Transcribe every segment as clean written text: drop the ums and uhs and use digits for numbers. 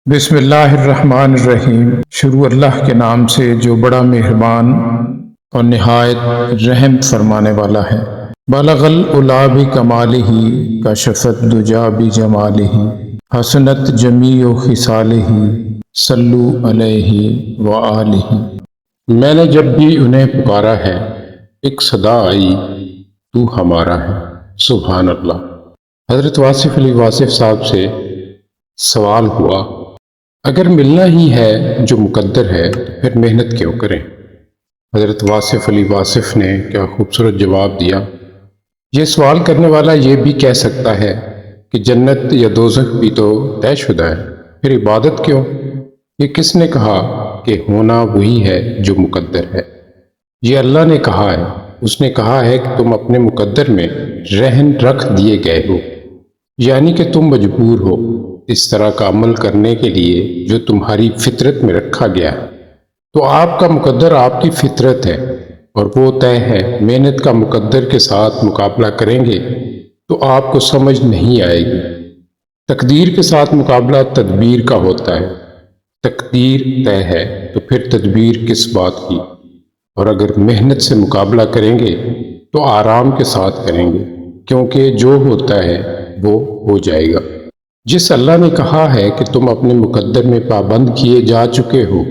بسم اللہ الرحمن الرحیم۔ شروع اللہ کے نام سے جو بڑا مہربان اور نہایت رحم فرمانے والا ہے۔ بلغ العلا بکمالہ کشف الدجی بجمالہ حسنت جمیع خصالہ صلو علیہ وآلہ۔ میں نے جب بھی انہیں پکارا ہے ایک صدا آئی تو ہمارا ہے۔ سبحان اللہ۔ حضرت واصف علی واصف صاحب سے سوال ہوا، اگر ملنا ہی ہے جو مقدر ہے تو پھر محنت کیوں کریں؟ حضرت واصف علی واصف نے کیا خوبصورت جواب دیا۔ یہ سوال کرنے والا یہ بھی کہہ سکتا ہے کہ جنت یا دوزخ بھی تو طے شدہ ہے، پھر عبادت کیوں؟ یہ کس نے کہا کہ ہونا وہی ہے جو مقدر ہے؟ یہ اللہ نے کہا ہے۔ اس نے کہا ہے کہ تم اپنے مقدر میں رہن رکھ دیے گئے ہو، یعنی کہ تم مجبور ہو اس طرح کا عمل کرنے کے لیے جو تمہاری فطرت میں رکھا گیا ہے۔ تو آپ کا مقدر آپ کی فطرت ہے اور وہ طے ہے۔ محنت کا مقدر کے ساتھ مقابلہ کریں گے تو آپ کو سمجھ نہیں آئے گی۔ تقدیر کے ساتھ مقابلہ تدبیر کا ہوتا ہے۔ تقدیر طے ہے تو پھر تدبیر کس بات کی؟ اور اگر محنت سے مقابلہ کریں گے تو آرام کے ساتھ کریں گے، کیونکہ جو ہوتا ہے وہ ہو جائے گا۔ جس اللہ نے کہا ہے کہ تم اپنے مقدر میں پابند کیے جا چکے ہو،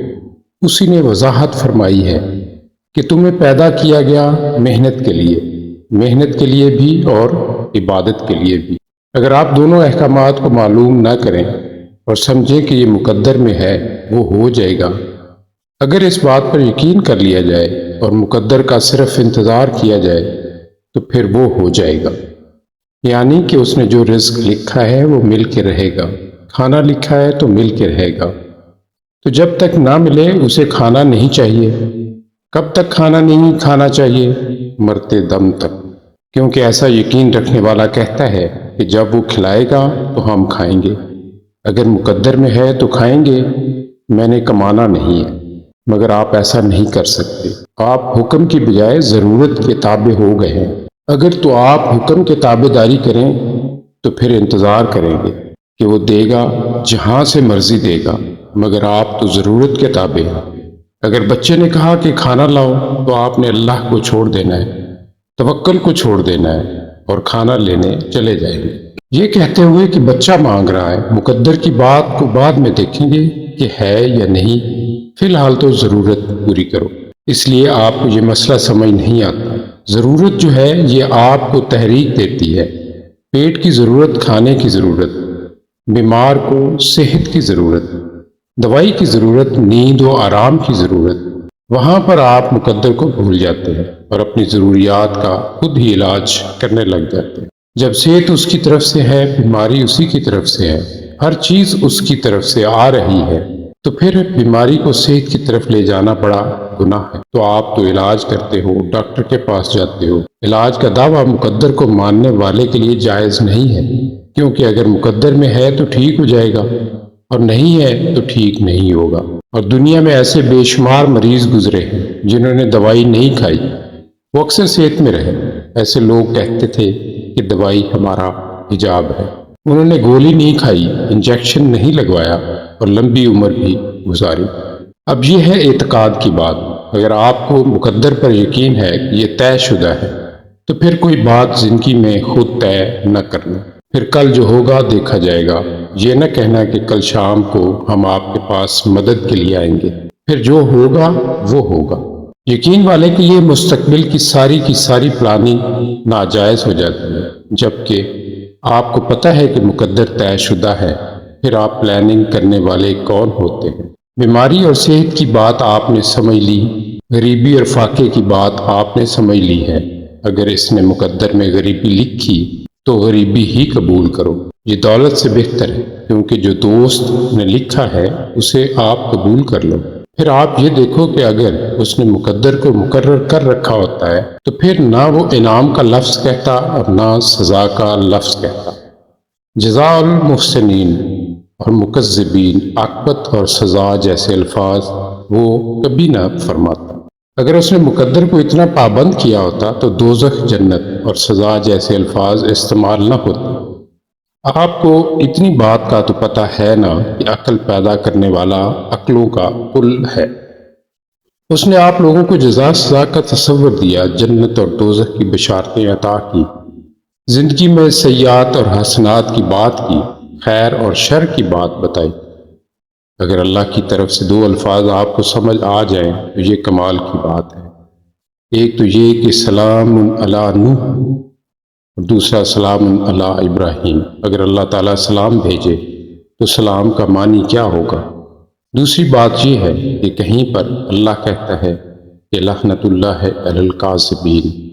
اسی نے وضاحت فرمائی ہے کہ تمہیں پیدا کیا گیا محنت کے لیے بھی اور عبادت کے لیے بھی۔ اگر آپ دونوں احکامات کو معلوم نہ کریں اور سمجھیں کہ یہ مقدر میں ہے، وہ ہو جائے گا۔ اگر اس بات پر یقین کر لیا جائے اور مقدر کا صرف انتظار کیا جائے تو پھر وہ ہو جائے گا، یعنی کہ اس نے جو رزق لکھا ہے وہ مل کے رہے گا، کھانا لکھا ہے تو مل کے رہے گا۔ تو جب تک نہ ملے اسے کھانا نہیں چاہیے۔ کب تک کھانا نہیں کھانا چاہیے؟ مرتے دم تک، کیونکہ ایسا یقین رکھنے والا کہتا ہے کہ جب وہ کھلائے گا تو ہم کھائیں گے۔ اگر مقدر میں ہے تو کھائیں گے، میں نے کمانا نہیں ہے۔ مگر آپ ایسا نہیں کر سکتے۔ آپ حکم کی بجائے ضرورت کے تابع ہو گئے ہیں۔ اگر تو آپ حکم کے تابع داری کریں تو پھر انتظار کریں گے کہ وہ دے گا جہاں سے مرضی دے گا، مگر آپ تو ضرورت کے تابع ہیں۔ اگر بچے نے کہا کہ کھانا لاؤ تو آپ نے اللہ کو چھوڑ دینا ہے، توکل کو چھوڑ دینا ہے اور کھانا لینے چلے جائیں گے، یہ کہتے ہوئے کہ بچہ مانگ رہا ہے۔ مقدر کی بات کو بعد میں دیکھیں گے کہ ہے یا نہیں، فی الحال تو ضرورت پوری کرو۔ اس لیے آپ کو یہ مسئلہ سمجھ نہیں آتا۔ ضرورت جو ہے یہ آپ کو تحریک دیتی ہے۔ پیٹ کی ضرورت، کھانے کی ضرورت، بیمار کو صحت کی ضرورت، دوائی کی ضرورت، نیند و آرام کی ضرورت۔ وہاں پر آپ مقدر کو بھول جاتے ہیں اور اپنی ضروریات کا خود ہی علاج کرنے لگ جاتے ہیں۔ جب صحت اس کی طرف سے ہے، بیماری اسی کی طرف سے ہے، ہر چیز اس کی طرف سے آ رہی ہے، تو پھر بیماری کو صحت کی طرف لے جانا بڑا گناہ ہے۔ تو آپ تو علاج کرتے ہو، ڈاکٹر کے پاس جاتے ہو۔ علاج کا دعویٰ مقدر کو ماننے والے کے لیے جائز نہیں ہے، کیونکہ اگر مقدر میں ہے تو ٹھیک ہو جائے گا اور نہیں ہے تو ٹھیک نہیں ہوگا۔ اور دنیا میں ایسے بے شمار مریض گزرے ہیں جنہوں نے دوائی نہیں کھائی، وہ اکثر صحت میں رہے۔ ایسے لوگ کہتے تھے کہ دوائی ہمارا حجاب ہے۔ انہوں نے گولی نہیں کھائی، انجیکشن نہیں لگوایا اور لمبی عمر بھی گزاری۔ اب یہ ہے اعتقاد کی بات۔ اگر آپ کو مقدر پر یقین ہے کہ یہ طے شدہ ہے تو پھر کوئی بات زندگی میں خود طے نہ کرنا۔ پھر کل جو ہوگا دیکھا جائے گا۔ یہ نہ کہنا کہ کل شام کو ہم آپ کے پاس مدد کے لیے آئیں گے، پھر جو ہوگا وہ ہوگا۔ یقین والے کہ یہ مستقبل کی ساری پلاننگ ناجائز ہو جاتی ہے۔ جبکہ آپ کو پتہ ہے کہ مقدر طے شدہ ہے، پھر آپ پلاننگ کرنے والے کون ہوتے ہیں؟ بیماری اور صحت کی بات آپ نے سمجھ لی، غریبی اور فاقے کی بات آپ نے سمجھ لی ہے۔ اگر اس نے مقدر میں غریبی لکھی تو غریبی ہی قبول کرو، یہ دولت سے بہتر ہے، کیونکہ جو دوست نے لکھا ہے اسے آپ قبول کر لو۔ پھر آپ یہ دیکھو کہ اگر اس نے مقدر کو مقرر کر رکھا ہوتا ہے تو پھر نہ وہ انعام کا لفظ کہتا اور نہ سزا کا لفظ کہتا۔ جزاء المحسنین اور مکذبین، عاقبت اور سزا جیسے الفاظ وہ کبھی نہ فرماتا۔ اگر اس نے مقدر کو اتنا پابند کیا ہوتا تو دوزخ، جنت اور سزا جیسے الفاظ استعمال نہ ہوتے۔ آپ کو اتنی بات کا تو پتہ ہے نا کہ عقل پیدا کرنے والا عقلوں کا کل ہے۔ اس نے آپ لوگوں کو جزا سزا کا تصور دیا، جنت اور دوزخ کی بشارتیں عطا کی، زندگی میں سیئات اور حسنات کی بات کی، خیر اور شر کی بات بتائی۔ اگر اللہ کی طرف سے دو الفاظ آپ کو سمجھ آ جائیں تو یہ کمال کی بات ہے۔ ایک تو یہ کہ سلام علی نوح اور دوسرا سلام علی ابراہیم۔ اگر اللہ تعالیٰ سلام بھیجے تو سلام کا معنی کیا ہوگا؟ دوسری بات یہ ہے کہ کہیں پر اللہ کہتا ہے کہ لعنت اللہ علی الکاذبین،